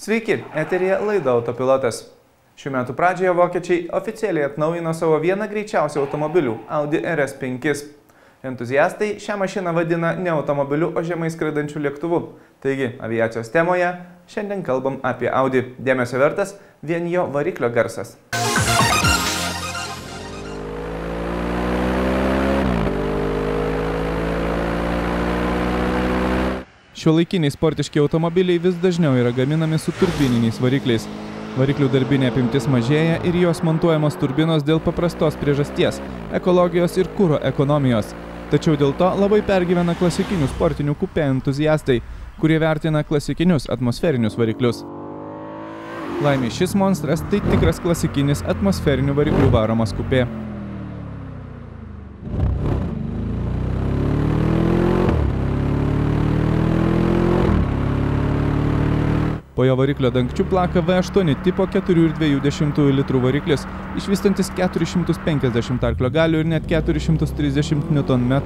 Sveiki, eteryje laida Autopilotas. Šių metų pradžioje vokiečiai oficialiai atnaujino savo vieną greičiausių automobilių – Audi RS5. Entuziastai šią mašiną vadina ne automobiliu, o žemai skraidančiu lėktuvu. Taigi, aviacijos temoje šiandien kalbam apie Audi. Dėmesio vertas vien jo variklio garsas. Šiuolaikiniai sportiški automobiliai vis dažniau yra gaminami su turbininiais varikliais. Variklių darbinė apimtis mažėja ir jos montuojamos turbinos dėl paprastos priežasties – ekologijos ir kuro ekonomijos. Tačiau dėl to labai pergyvena klasikinių sportinių kupė entuziastai, kurie vertina klasikinius atmosferinius variklius. Laimei šis monstras tai tikras klasikinis atmosferinių variklių varomas kupė. Po jo variklio dangčiu plaka V8 tipo 4,2 litrų variklis, išvystantis 450 arklio galių ir net 430 Nm.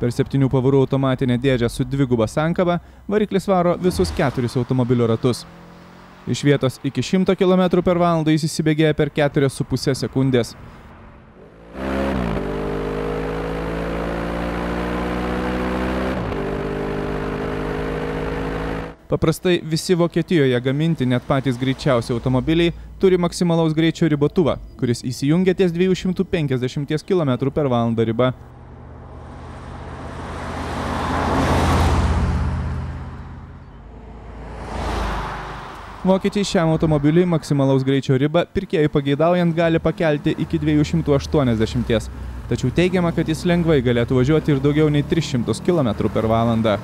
Per 7 pavarų automatinę dėžę su dviguba sankaba variklis varo visus 4 automobilio ratus. Iš vietos iki 100 km/h jis įsibėgėja per 4,5 sekundės. Paprastai visi Vokietijoje gaminti net patys greičiausi automobiliai turi maksimalaus greičio ribotuvą, kuris įsijungia ties 250 km/h riba. Vokiečiai šiam automobiliui maksimalaus greičio ribą pirkėjui pageidaujant gali pakelti iki 280, tačiau teigiama, kad jis lengvai galėtų važiuoti ir daugiau nei 300 km/h.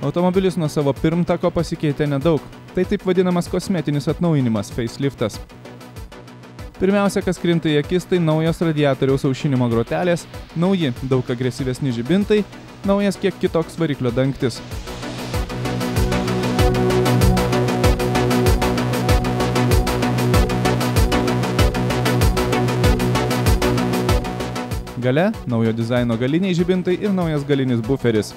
Automobilis nuo savo pirmtako pasikeitė nedaug. Tai taip vadinamas kosmetinis atnaujinimas, faceliftas. Pirmiausia, kas krinta į akis, tai naujos radiatoriaus aušinimo grotelės, nauji, daug agresyvesni žibintai, naujas kiek kitoks variklio dangtis. Gale naujo dizaino galiniai žibintai ir naujas galinis buferis.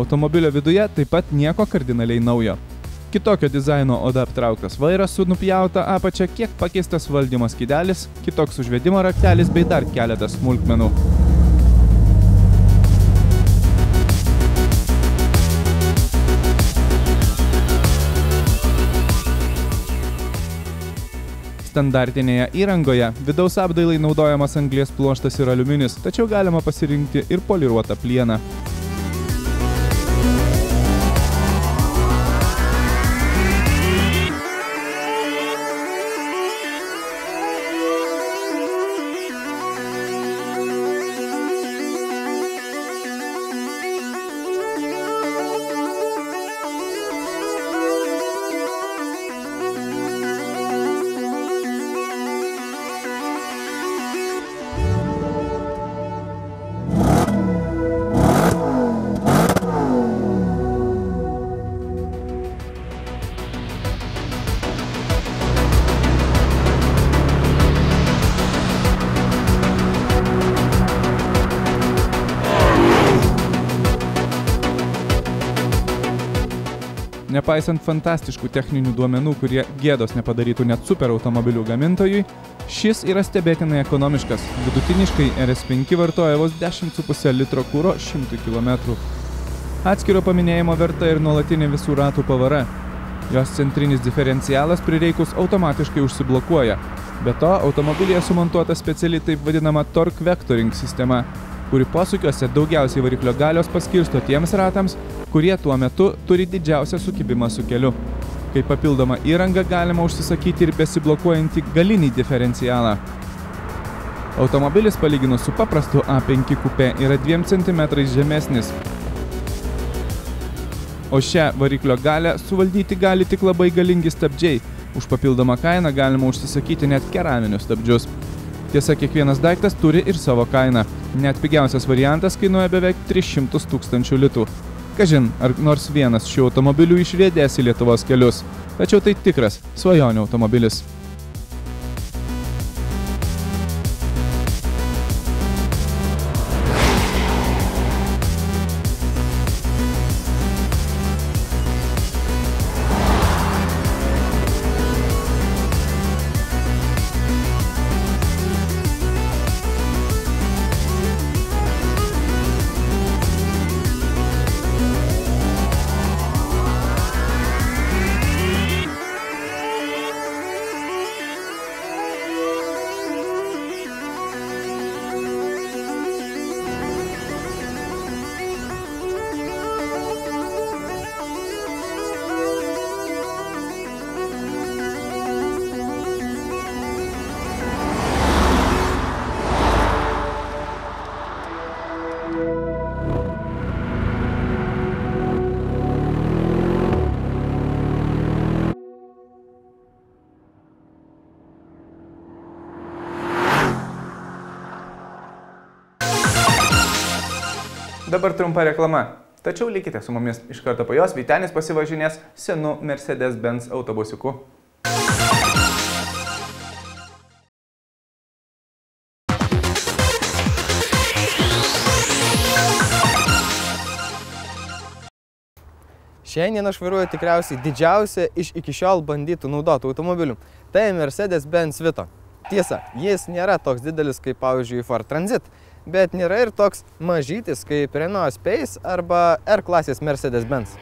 Automobilio viduje taip pat nieko kardinaliai naujo. Kitokio dizaino oda aptrauktas vairas su nupjauta apačia, kiek pakeistas valdymo skydelis, kitoks užvedimo raktelis bei dar keletas smulkmenų. Standartinėje įrangoje vidaus apdailai naudojamas anglies pluoštas ir aliuminis, tačiau galima pasirinkti ir poliruotą plieną. Nepaisant fantastiškų techninių duomenų, kurie gėdos nepadarytų net super automobilių gamintojui, šis yra stebėtinai ekonomiškas. Vidutiniškai RS5 vartoja vos 10,5 litro kuro 100 km. Atskiro paminėjimo verta ir nuolatinė visų ratų pavara. Jos centrinis diferencialas prireikus automatiškai užsiblokuoja. Be to, automobilyje sumontuota speciali taip vadinama torque vectoring sistema. kuri posūkiuose daugiausiai variklio galios paskirsto tiems ratams, kurie tuo metu turi didžiausią sukibimą su keliu. Kaip papildomą įrangą galima užsisakyti ir besiblokuojantį galinį diferencialą. Automobilis palyginus su paprastu A5 kupė yra 2 cm žemesnis. O šią variklio galę suvaldyti gali tik labai galingi stabdžiai. Už papildomą kainą galima užsisakyti net keraminius stabdžius. Tiesa, kiekvienas daiktas turi ir savo kainą. Net pigiausias variantas kainuoja beveik 300 000 litų. Kažin, ar nors vienas šių automobilių išriedės į Lietuvos kelius. Tačiau tai tikras svajonių automobilis. Dabar trumpa reklama. Tačiau likite su mumis, iš karto po jos Vytenis pasivažinės senu Mercedes-Benz autobusiuku. Šiandien aš vairuoju tikriausiai didžiausią iš iki šiol bandytų naudotų automobilių. Tai Mercedes-Benz Vito. Tiesa, jis nėra toks didelis kaip, pavyzdžiui, Ford Transit, bet nėra ir toks mažytis kaip Renault Space arba R klasės Mercedes-Benz.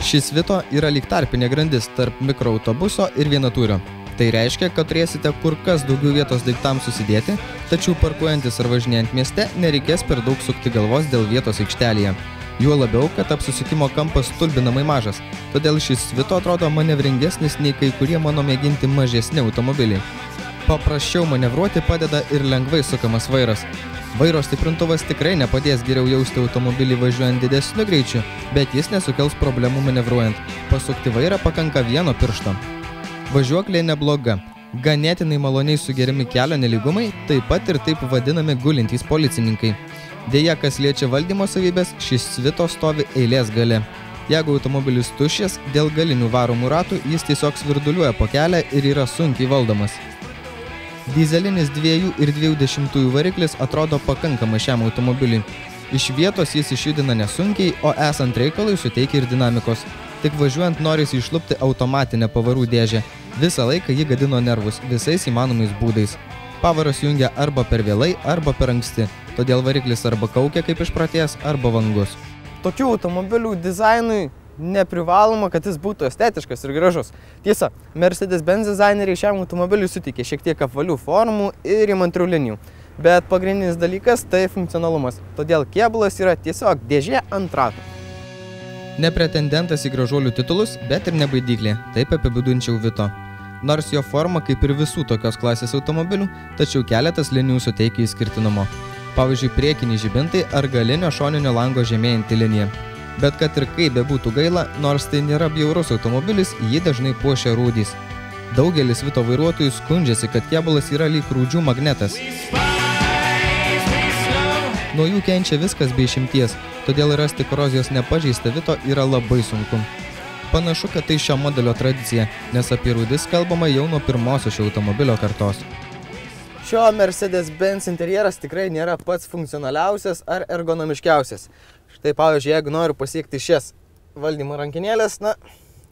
Šis Vito yra lyg tarpinė grandis tarp mikroautobuso ir vienatūrio. Tai reiškia, kad turėsite kur kas daugiau vietos daiktams susidėti, tačiau parkuojantis ar važinėjant mieste nereikės per daug sukti galvos dėl vietos aikštelėje. Juo labiau, kad apsisukimo kampas stulbinamai mažas, todėl šis Vito atrodo manevringesnis nei kai kurie mano mėginti mažesni automobiliai. Paprasčiau manevruoti padeda ir lengvai sukamas vairas. Vairo stiprintuvas tikrai nepadės geriau jausti automobilį važiuojant didesniu greičiu, bet jis nesukels problemų manevruojant. Pasukti vairą pakanka vieno piršto. Važiuoklė nebloga. Ganėtinai maloniai sugeriami kelio nelygumai, taip pat ir taip vadinami gulintys policininkai. Deja, kas liečia valdymo savybės, šis Vito stovi eilės gale. Jeigu automobilis tuščias, dėl galinių varomų ratų jis tiesiog svirduliuoja po kelią ir yra sunkiai valdomas. Dizelinis 2,2 variklis atrodo pakankamai šiam automobiliui. Iš vietos jis išjudina nesunkiai, o esant reikalui suteikia ir dinamikos. Tik važiuojant norisi išlupti automatinę pavarų dėžę. Visą laiką ji gadino nervus visais įmanomais būdais. Pavaras jungia arba per vėlai, arba per anksti. Todėl variklis arba kaukia kaip išprotėjęs, arba vangus. Tokių automobilių dizainui neprivaloma, kad jis būtų estetiškas ir gražus. Tiesa, Mercedes-Benz dizaineriai šiam automobiliui suteikė šiek tiek apvalių formų ir įmantrių linijų. Bet pagrindinis dalykas tai funkcionalumas. Todėl kėbulas yra tiesiog dėžė ant ratų. Nepretendentas į gražuolių titulus, bet ir nebaidyklė. Taip apibūdinčiau Vito. Nors jo forma kaip ir visų tokios klasės automobilių, tačiau keletas linijų suteikia išskirtinumo. Pavyzdžiui, priekiniai žibintai ar galinio šoninio lango žemėjanti linija. Bet kad ir kaip bebūtų gaila, nors tai nėra bjaurus automobilis, jį dažnai puošia rūdys. Daugelis Vito vairuotojų skundžiasi, kad kėbulas yra lyg rūdžių magnetas. Nuo jų kenčia viskas be išimties, todėl rasti korozijos nepažeistą Vito yra labai sunku. Panašu, kad tai šio modelio tradicija, nes apie rūdis kalbama jau nuo pirmosios šio automobilio kartos. Šio Mercedes-Benz interjeras tikrai nėra pats funkcionaliausias ar ergonomiškiausias. Štai, pavyzdžiui, jeigu noriu pasiekti šias valdymo rankinėlės, na,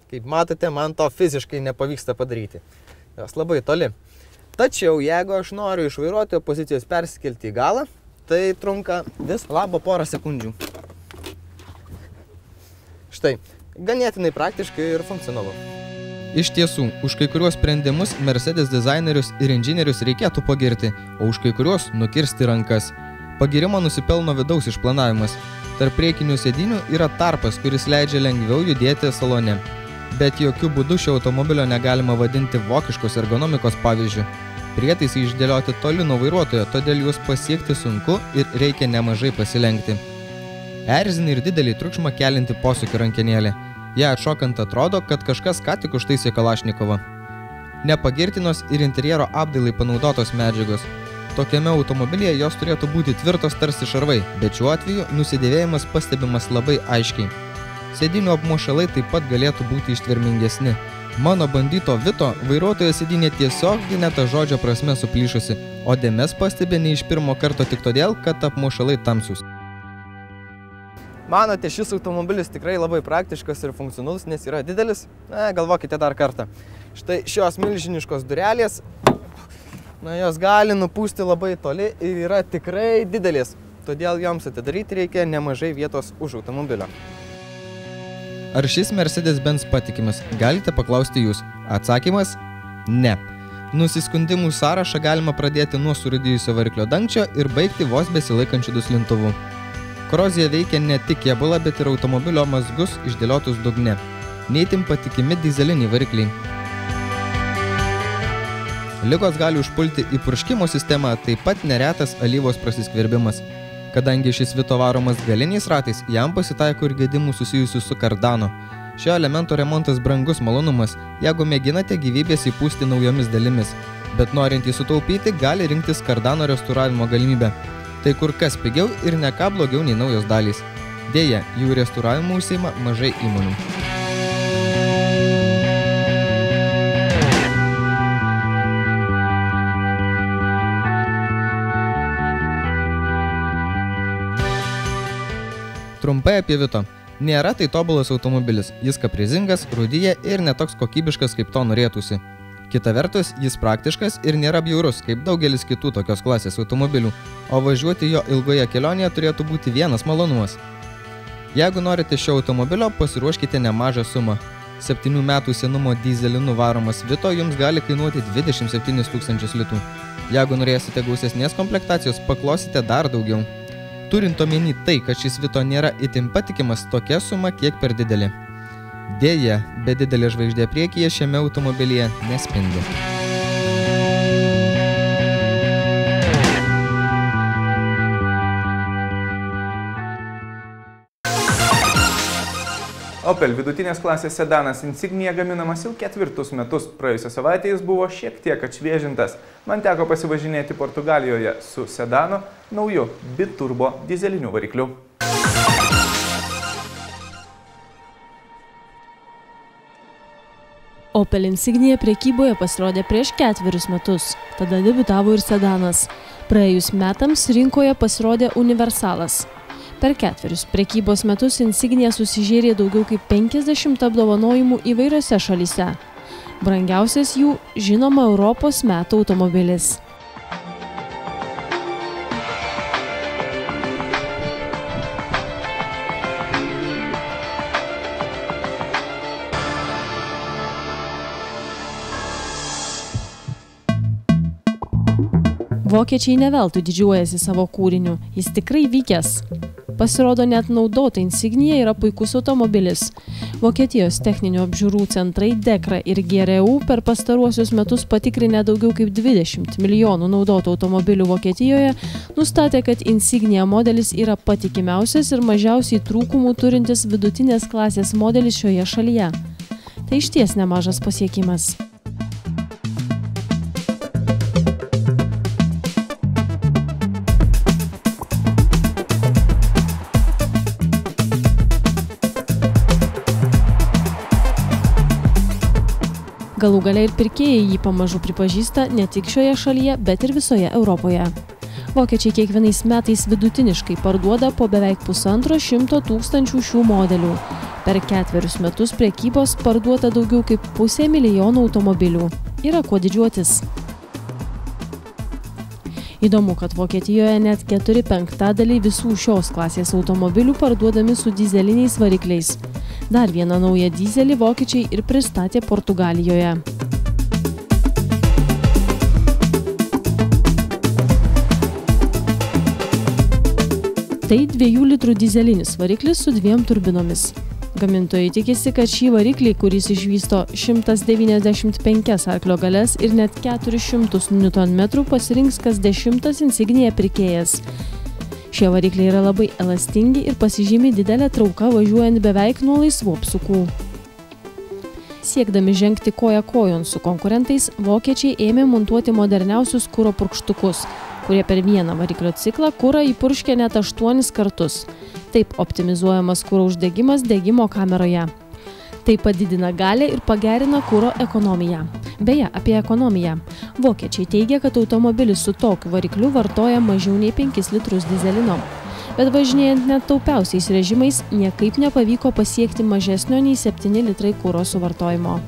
kaip matote, man to fiziškai nepavyksta padaryti. Jos labai toli. Tačiau, jeigu aš noriu iš vairuotojo pozicijos persikelti į galą, tai trunka vis labo porą sekundžių. Štai, ganėtinai praktiškai ir funkcionalu. Iš tiesų, už kai kuriuos sprendimus Mercedes dizainerius ir inžinierius reikėtų pagirti, o už kai kuriuos nukirsti rankas. Pagirimo nusipelno vidaus išplanavimas. Tarp priekinių sėdynių yra tarpas, kuris leidžia lengviau judėti salone. Bet jokių būdų šio automobilio negalima vadinti vokiškos ergonomikos pavyzdžiu. Prietaisai išdėlioti toli nuo vairuotojo, todėl juos pasiekti sunku ir reikia nemažai pasilenkti. Erzina ir didelį triukšmą kelinti posūkio rankenėlė. Ją atšokant atrodo, kad kažkas ką tik užtaisė Kalašnikovą. Nepagirtinos ir interjero apdailai panaudotos medžiagos. Tokiame automobilyje jos turėtų būti tvirtos tarsi šarvai, bet šiuo atveju nusidėvėjimas pastebimas labai aiškiai. Sėdynių apmušalai taip pat galėtų būti ištvermingesni. Mano bandyto Vito vairuotojo sėdynė tiesiog ta žodžio prasme suplyšusi, o dėmes pastebė ne iš pirmo karto tik todėl, kad apmušalai tamsus. Manote, šis automobilis tikrai labai praktiškas ir funkcionalus, nes yra didelis? Galvokite dar kartą. Štai šios milžiniškos durelės, jos gali nupūsti labai toli ir yra tikrai didelės. Todėl joms atidaryti reikia nemažai vietos už automobilio. Ar šis Mercedes-Benz patikimas? Galite paklausti jūs. Atsakymas – ne. Nusiskundimų sąrašą galima pradėti nuo surūdijusio variklio dangčio ir baigti vos besilaikančių duslintuvų. Korozija veikia ne tik kėbulą, bet ir automobilio mazgus išdėliotus dugne. Neįtin patikimi dizeliniai varikliai. Ligos gali užpulti į purškimo sistemą, taip pat neretas alyvos prasiskverbimas. Kadangi šis Vito varomas galiniais ratais, jam pasitaiko ir gedimų susijusių su kardano. Šio elemento remontas brangus malonumas, jeigu mėginate gyvybės įpūsti naujomis dalimis. Bet norint jį sutaupyti, gali rinktis kardano restauravimo galimybę. Tai kur kas pigiau ir ne ką blogiau nei naujos dalys. Deja, jų restauravimu užsiima mažai įmonių. Trumpai apie Vito. Nėra tai tobulas automobilis, jis kaprizingas, rūdyja ir netoks kokybiškas, kaip to norėtųsi. Kita vertus, jis praktiškas ir nėra bjaurus, kaip daugelis kitų tokios klasės automobilių, o važiuoti jo ilgoje kelionėje turėtų būti vienas malonumas. Jeigu norite šio automobilio, pasiruoškite nemažą sumą. 7 metų senumo dyzelinu varomas Vito jums gali kainuoti 27 000 litų. Jeigu norėsite gausesnės komplektacijos, paklosite dar daugiau. Turint omeny tai, kad šis Vito nėra itin patikimas, tokia suma kiek per didelė. Deja, be didelė žvaigždė priekyje šiame automobilyje nespindi. Opel vidutinės klasės sedanas Insignia gaminamas jau 4 metus. Praėjusią savaitę jis buvo šiek tiek atšviežintas. Man teko pasivažinėti Portugalijoje su sedanu nauju biturbo dizeliniu varikliu. Opel Insignia prekyboje pasirodė prieš 4 metus. Tada debiutavo ir sedanas. Praėjus metams rinkoje pasirodė Universalas. Per 4 prekybos metus Insignia susižėrė daugiau kaip 50 apdovanojimų įvairiose šalyse. Brangiausias jų, žinoma, Europos metų automobilis. Vokiečiai ne veltui didžiuojasi savo kūriniu, jis tikrai vykęs. Pasirodo, net naudota Insignia yra puikus automobilis. Vokietijos techninių apžiūrų centrai Dekra ir GRU per pastaruosius metus patikrinę daugiau kaip 20 milijonų naudotų automobilių Vokietijoje, nustatė, kad Insignia modelis yra patikimiausias ir mažiausiai trūkumų turintis vidutinės klasės modelis šioje šalyje. Tai išties nemažas pasiekimas. Galų gale ir pirkėjai jį pamažu pripažįsta ne tik šioje šalyje, bet ir visoje Europoje. Vokiečiai kiekvienais metais vidutiniškai parduoda po beveik 100 000 šių modelių. Per 4 metus prekybos parduota daugiau kaip 500 000 automobilių. Yra kuo didžiuotis. Įdomu, kad Vokietijoje net 4/5 visų šios klasės automobilių parduodami su dizeliniais varikliais. Dar vieną naują dyzelį vokiečiai ir pristatė Portugalijoje. Tai 2 litrų dyzelinis variklis su 2 turbinomis. Gamintojai tikisi, kad šį variklį, kuris išvysto 195 arklio galias ir net 400 Nm, pasirinks kas 10 Insignia pirkėjas. Šie varikliai yra labai elastingi ir pasižymi didelę trauką važiuojant beveik nuo laisvų apsukų. Siekdami žengti koja kojon su konkurentais, vokiečiai ėmė montuoti moderniausius kuro purkštukus, kurie per vieną variklio ciklą kurą įpurškia net 8 kartus. Taip optimizuojamas kuro uždegimas degimo kameroje. Tai padidina galią ir pagerina kuro ekonomiją. Beje, apie ekonomiją. Vokiečiai teigia, kad automobilis su tokiu varikliu vartoja mažiau nei 5 litrus dyzelino. Bet važinėjant net taupiausiais režimais, niekaip nepavyko pasiekti mažesnio nei 7 litrai kuro suvartojimo.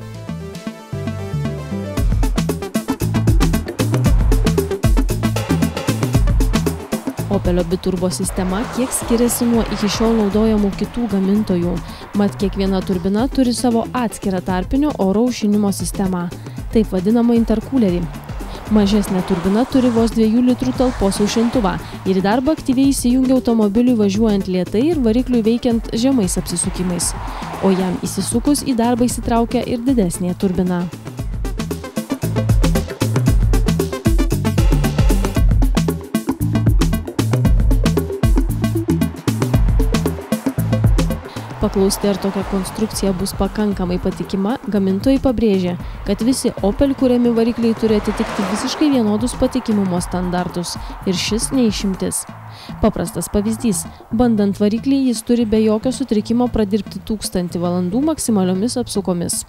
Opelio biturbo sistema kiek skiriasi nuo iki šiol naudojamų kitų gamintojų, mat kiekviena turbina turi savo atskirą tarpinio oro aušinimo sistemą, taip vadinamą interkulerį. Mažesnė turbina turi vos 2 litrų talpos aušintuvą ir į darbą aktyviai įsijungia automobiliui važiuojant lėtai ir varikliui veikiant žemais apsisukimais, o jam įsisukus į darbą įsitraukia ir didesnė turbina. Paklausti, ar tokia konstrukcija bus pakankamai patikima, gamintojai pabrėžė, kad visi Opel kuriami varikliai turi atitikti visiškai vienodus patikimumo standartus ir šis neišimtis. Paprastas pavyzdys. Bandant variklį, jis turi be jokio sutrikimo pradirbti 1000 valandų maksimaliomis apsukomis.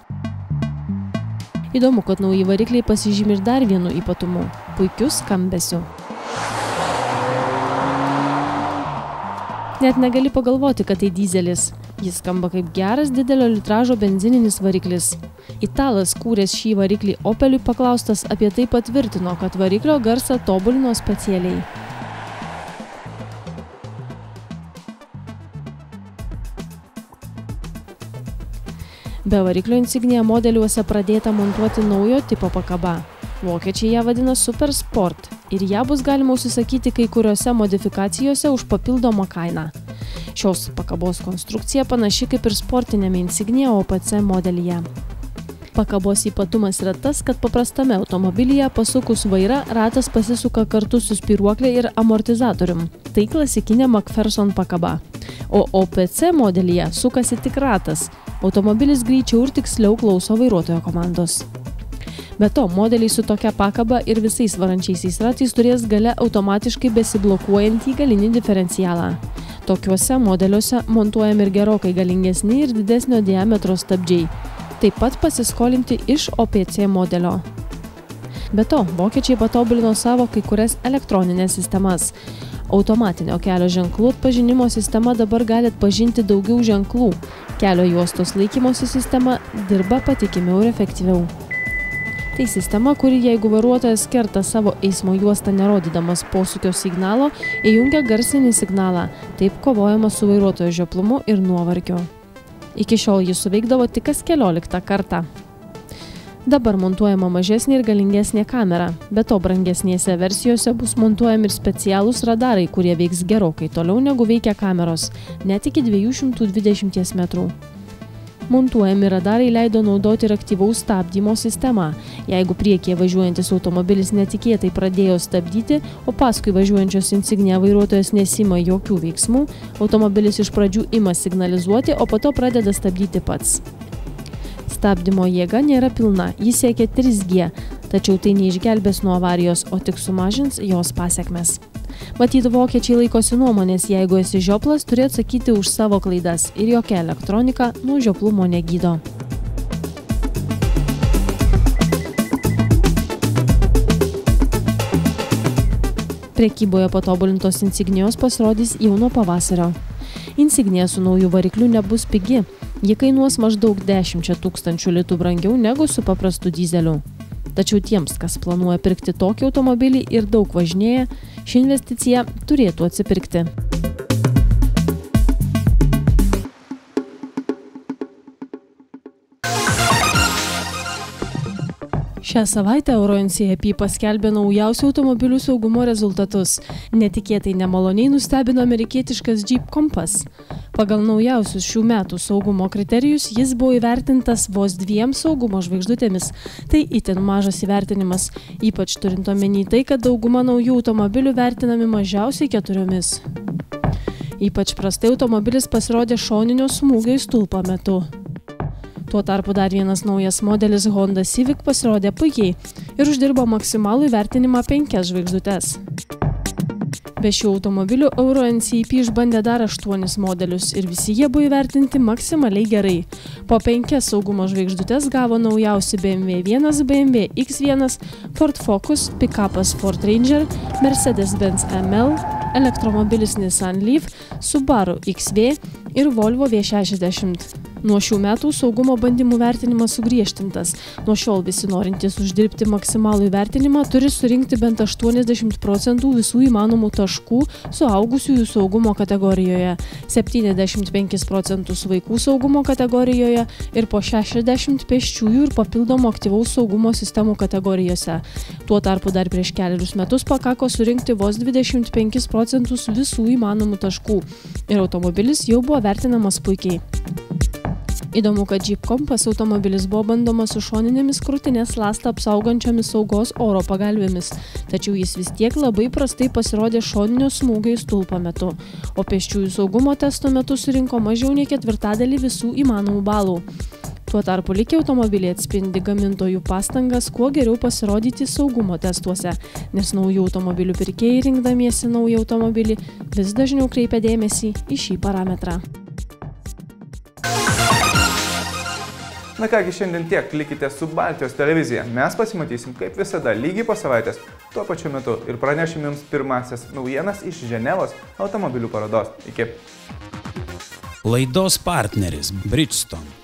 Įdomu, kad nauji varikliai pasižymi ir dar vienu ypatumu – puikiu skambesiu. Net negali pagalvoti, kad tai dyzelis. Jis skamba kaip geras didelio litražo benzininis variklis. Italas, kūręs šį variklį Opeliui, paklaustas apie tai patvirtino, kad variklio garsą tobulino specialiai. Be variklio Insignia modeliuose pradėta montuoti naujo tipo pakaba. Vokiečiai ją vadina Super Sport ir ją bus galima užsisakyti kai kuriuose modifikacijose už papildomą kainą. Šios pakabos konstrukcija panaši kaip ir sportinėme Insignia OPC modelyje. Pakabos ypatumas yra tas, kad paprastame automobilyje pasukus vairą ratas pasisuka kartu su spyruoklė ir amortizatorium. Tai klasikinė McPherson pakaba. O OPC modelyje sukasi tik ratas. Automobilis greičiau ir tiksliau klauso vairuotojo komandos. Be to, modeliai su tokia pakaba ir visais varančiaisiais ratais turės gale automatiškai besiblokuojantį galinį diferencialą. Tokiuose modeliuose montuojami ir gerokai galingesni ir didesnio diametro stabdžiai. Taip pat pasiskolinti iš OPC modelio. Be to, vokiečiai patobulino savo kai kurias elektroninės sistemas. Automatinio kelio ženklų atpažinimo sistema dabar gali atpažinti daugiau ženklų. Kelio juostos laikymosi sistema dirba patikimiau ir efektyviau. Tai sistema, kuri, jeigu vairuotojas kerta savo eismo juostą nerodydamas posūkio signalo, įjungia garsinį signalą. Taip kovojama su vairuotojo žioplumu ir nuovargiu. Iki šiol jis suveikdavo tik kas 14 kartą. Dabar montuojama mažesnė ir galingesnė kamera. Be to, brangesnėse versijose bus montuojami ir specialūs radarai, kurie veiks gerokai toliau negu veikia kameros, net iki 220 metrų. Montuojami radarai leido naudoti ir aktyvaus stabdymo sistemą. Jeigu priekyje važiuojantis automobilis netikėtai pradėjo stabdyti, o paskui važiuojančios Insignia vairuotojas nesima jokių veiksmų, automobilis iš pradžių ima signalizuoti, o po to pradeda stabdyti pats. Stabdymo jėga nėra pilna, jis siekia 3G, tačiau tai neišgelbės nuo avarijos, o tik sumažins jos pasekmes. Matyt, vokiečiai laikosi nuomonės, jeigu esi žioplas, turi atsakyti už savo klaidas ir jokia elektronika nuo žioplumo negydo. Prekyboje patobulintos Insignijos pasirodys jau nuo pavasario. Insignia su nauju varikliu nebus pigi. Ji kainuos maždaug 10 000 litų brangiau negu su paprastu dyzeliu. Tačiau tiems, kas planuoja pirkti tokį automobilį ir daug važinėja, ši investicija turėtų atsipirkti. Šią savaitę EuroNCAP paskelbė naujausių automobilių saugumo rezultatus. Netikėtai nemaloniai nustebino amerikietiškas Jeep Compass. Pagal naujausius šių metų saugumo kriterijus jis buvo įvertintas vos 2 saugumo žvaigždutėmis. Tai itin mažas įvertinimas, ypač turint omeny tai, kad dauguma naujų automobilių vertinami mažiausiai 4. Ypač prastai automobilis pasirodė šoninio smūgio į stulpą metu. Tuo tarpu dar vienas naujas modelis Honda Civic pasirodė puikiai ir uždirbo maksimalų įvertinimą 5 žvaigždutes. Be šių automobilių EuroNCAP išbandė dar 8 modelius ir visi jie buvo įvertinti maksimaliai gerai. Po 5 saugumo žvaigždutes gavo naujausi BMW 1, BMW X1, Ford Focus, pick-upas Ford Ranger, Mercedes-Benz ML, elektromobilis Nissan Leaf, Subaru XV ir Volvo V60. Nuo šių metų saugumo bandymų vertinimas sugriežtintas. Nuo šiol visi norintys uždirbti maksimalų įvertinimą turi surinkti bent 80% visų įmanomų taškų suaugusiųjų saugumo kategorijoje, 75% vaikų saugumo kategorijoje ir po 60 pėsčiųjų ir papildomo aktyvaus saugumo sistemų kategorijose. Tuo tarpu dar prieš kelerius metus pakako surinkti vos 25% visų įmanomų taškų ir automobilis jau buvo vertinamas puikiai. Įdomu, kad Jeep Compass automobilis buvo bandomas su šoninėmis krūtinės ląstą apsaugančiomis saugos oro pagalvėmis, tačiau jis vis tiek labai prastai pasirodė šoninio smūgio į stulpą metu, o pėsčiųjų saugumo testo metu surinko mažiau nei 1/4 visų įmanomų balų. Tuo tarpu likę automobiliai atspindi gamintojų pastangas kuo geriau pasirodyti saugumo testuose, nes naujų automobilių pirkėjai rinkdamiesi naują automobilį vis dažniau kreipia dėmesį į šį parametrą. Na kągi, šiandien tiek, likite su Baltijos televizija. Mes pasimatysim kaip visada lygiai po savaitės, tuo pačiu metu ir pranešim jums pirmasias naujienas iš Ženevos automobilių parodos. Iki. Laidos partneris Bridgestone.